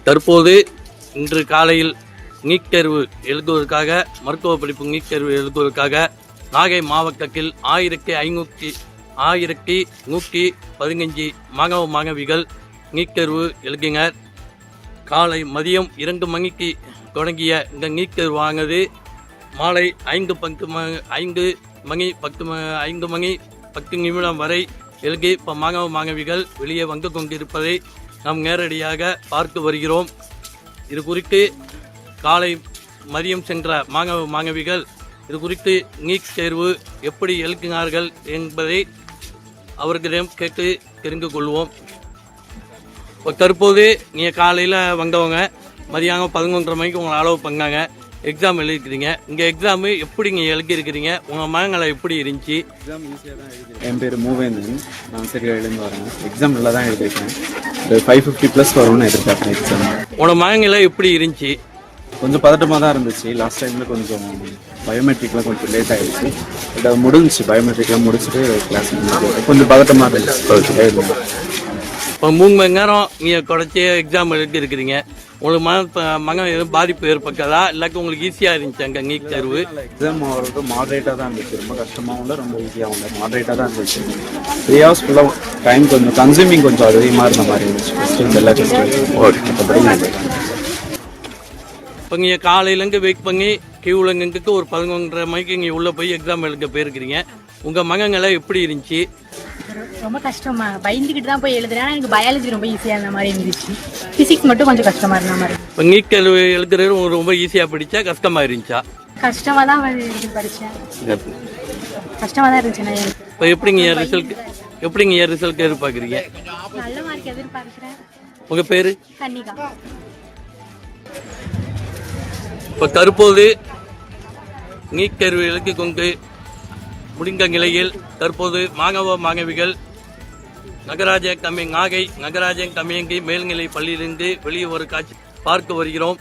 தற்போது இன்று காலையில் நீட் தேர்வு எழுதுவதற்காக மருத்துவ படிப்பு நீட் தேர்வு எழுதுவதற்காக நாகை மாவட்டத்தில் 1115 மாணவ மாணவிகள் நீட் தேர்வு எழுதினர். காலை மதியம் 2 மணிக்கு தொடங்கிய இந்த நீட் தேர்வானது மாலை 5 மணி 10 நிமிடம் வரை எழுதி இப்போ மாணவ மாணவிகள் வெளியே வந்து கொண்டிருப்பதை நாம் நேரடியாக பார்த்து வருகிறோம். இது குறித்து காலை மதியம் சென்ற மாணவ மாணவிகள் இது குறித்து நீட் தேர்வு எப்படி எழுதினார்கள் என்பதை அவர்களிடம் கேட்டு தெரிந்து கொள்வோம். இப்போ தற்போது நீங்கள் காலையில் வந்தவங்க மதியானம் 11:30 மணிக்கு உங்களை அளவு பண்ணாங்க, எக்ஸாம் எழுதிருக்கிறீங்க. இங்கே எக்ஸாமு எப்படி நீங்கள் எழுதியிருக்கிறீங்க, உங்கள் மகங்களை எப்படி இருந்துச்சு? எக்ஸாம் ஈஸியாக தான் எழுதிருக்கேன். என் பேர் மூவேந்தன், நான் சரியாக எழுந்து வரேன். எக்ஸாம் நல்லா தான் எழுதியிருக்கேன். 550+ வரும்னு எதிர்பார்த்தேன். எக்ஸாம் உங்களோட மகங்களை எப்படி இருந்துச்சு? கொஞ்சம் பதட்டமாக தான் இருந்துச்சு. லாஸ்ட் டைமில் கொஞ்சம் பயோமெட்ரிக்லாம் கொஞ்சம் லேட் ஆகிடுச்சு. பட் அது முடிஞ்சிச்சு. பயோமெட்ரிக்லாம் முடிச்சுட்டு கிளாஸ் கொஞ்சம் பதட்டமாக இருந்துச்சு. இப்போ 3 மணி நேரம் நீங்கள் குறைச்சி எக்ஸாம் எழுதியிருக்கிறீங்க. உங்களுக்கு மகன் எதுவும் பாதிப்பு ஏற்பட்டதா இல்லாட்டி உங்களுக்கு ஈஸியாக இருந்துச்சு அங்கே நீட் தேர்வு? எக்ஸாம் அவருக்கு மாடரேட்டாக தான் இருந்துச்சு. ரொம்ப கஷ்டமாகவும் இல்லை, ரொம்ப ஈஸியாகவும் இல்லை, மாடரேட்டாக தான் இருந்துச்சு. 3 hours ஃபுல்லாக டைம் கொஞ்சம் கன்சூமிங் கொஞ்சம் அதிகமாக இருந்த மாதிரி இருந்துச்சு. ஃபஸ்ட்டு எல்லா டெஸ்ட்டும் இப்போ நீங்கள் காலையிலேருந்து வெயிட் பண்ணி கியூலங்களுக்கு ஒரு 11:30 மணிக்கு நீங்கள் உள்ளே போய் எக்ஸாம் எழுத போயிருக்கிறீங்க. உங்கள் மகங்களை எப்படி இருந்துச்சு? ரொம்ப கஷ்டமா பயந்துக்கிட்டு தான் போய் எழுதுறேன். ஆனால் எனக்கு பயாலஜி ரொம்ப ஈஸியாக இருந்த மாதிரி இருந்துச்சு. ஃபிசிக்ஸ் மட்டும் கொஞ்சம் கஷ்டமாக இருந்த மாதிரி. இப்போ நீட் தேர்வு எழுதுறது உங்களுக்கு ரொம்ப ஈஸியாக படித்தா கஷ்டமாக இருந்துச்சா? கஷ்டமாக தான் படித்தேன். கஷ்டமாக தான் இருந்துச்சு. இப்போ எப்படிங்க ரிசல்ட் எதிர்பார்க்குறீங்க? நல்ல மார்க் எதிர்பார்க்குறேன். உங்கள் பேர்? கன்னிகா. இப்போ தற்போது நீட் தேர்வு எழுதி கொண்டு முடிந்த நிலையில் தற்போது மாணவ மாணவிகள் நாகை நகராஜ கம்மியங்கி மேல்நிலை பள்ளியிலிருந்து வெளியே ஒரு காட்சி பார்க்க வருகிறோம்.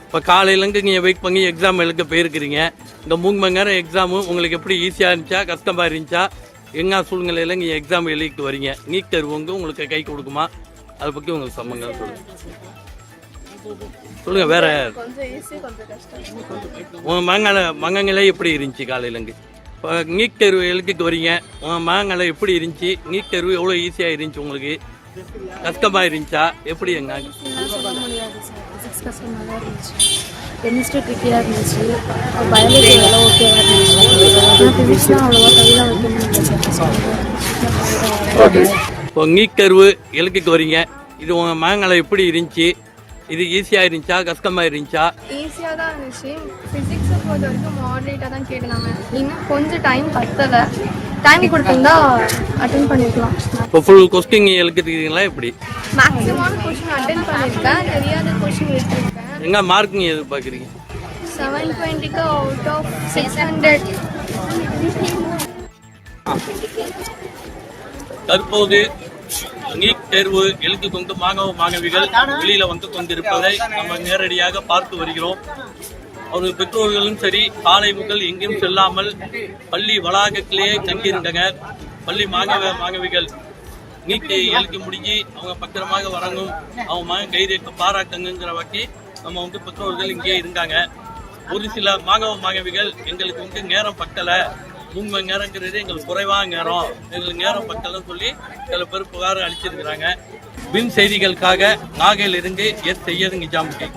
இப்போ காலையிலேருந்து நீங்கள் வெயிட் பண்ணி எக்ஸாம் எழுத போயிருக்கிறீங்க. இந்த 3 மணி நேரம் எக்ஸாமு உங்களுக்கு எப்படி ஈஸியாக இருந்துச்சா கஷ்டமாக இருந்துச்சா? என்ன சூழ்நிலையில் நீங்கள் எக்ஸாம் எழுதிட்டு வரீங்க? நீட் தேர்வு உங்களுக்கு கை கொடுக்குமா? அதை பற்றி உங்களுக்கு சம்பந்தம் சொல்லுங்கள். வேற உங்கள் மகங்களை எப்படி இருந்துச்சு காலையிலேருந்து? இப்போ நீட் தேர்வு எழுதிட்டு வரீங்க, உங்கள் மகங்களை எப்படி இருந்துச்சு? நீட் தேர்வு எவ்வளோ ஈஸியாக இருந்துச்சு உங்களுக்கு? கஷ்டமாக இருந்துச்சா? எப்படி எங்க? கெமிஸ்ட்ரி ட்ரிக்கியாக இருந்துச்சு. பயாலஜி எவ்வளோ ஓகேவாக இருந்துச்சு. ஃபிசிக்ஸ்லாம் அவ்வளோவா கையில் வைக்கணும். இப்போ நீட் தேர்வு எழுதிட்டு வரீங்க, இது உங்கள் மகங்களை எப்படி இருந்துச்சு? இது ஈஸியாக இருந்துச்சா கஷ்டமாக இருந்துச்சா? ஈஸியாக தான் இருந்துச்சு. ஃபிசிக்ஸை பொறுத்த வரைக்கும் மாடரேட்டாக தான் கேட்டாங்க. இன்னும் கொஞ்சம் டைம் பத்தலை. டைம் கொடுத்துருந்தா அட்டென்ட் பண்ணியிருக்கலாம். இப்போ ஃபுல் கொஸ்டின் எழுதிருக்கீங்களா எப்படி? மேக்ஸிமம் கொஸ்டின் அட்டென்ட் பண்ணியிருக்கேன். தெரியாத கொஸ்டின் எடுத்துருக்கேன். எங்கே மார்க் நீங்கள் எதிர்பார்க்குறீங்க? 720 அவுட் ஆஃப் 600. தற்போது நீட் தேர்வு எழுதி கொண்டு மாணவ மாணவிகள் வெளியில வந்து கொண்டிருப்பதை நம்ம நேரடியாக பார்த்து வருகிறோம். அவர்கள் பெற்றோர்களும் சரி காலை முதல் எங்கேயும் செல்லாமல் பள்ளி வளாகத்திலேயே தங்கியிருந்தனர். பள்ளி மாணவிகள் நீட்டை எழுதி முடிஞ்சு அவங்க பத்திரமாக வரணும், அவங்க மகன் தைரியத்தை பாராட்டுங்கிற வகை நம்ம பெற்றோர்கள் இங்கே இருந்தாங்க. ஒரு சில மாணவ மாணவிகள் எங்களுக்கு நேரம் பத்தலை, 3 மணி நேரங்கிறது எங்களுக்கு குறைவான நேரம், எங்களுக்கு நேரம் பத்தலன்னு சொல்லி சில பேர் புகார் அளிச்சிருக்கிறாங்க. பின் செய்திகளுக்காக நாகையிலிருந்து எஸ். செய்யது நிஜாமுதீன்.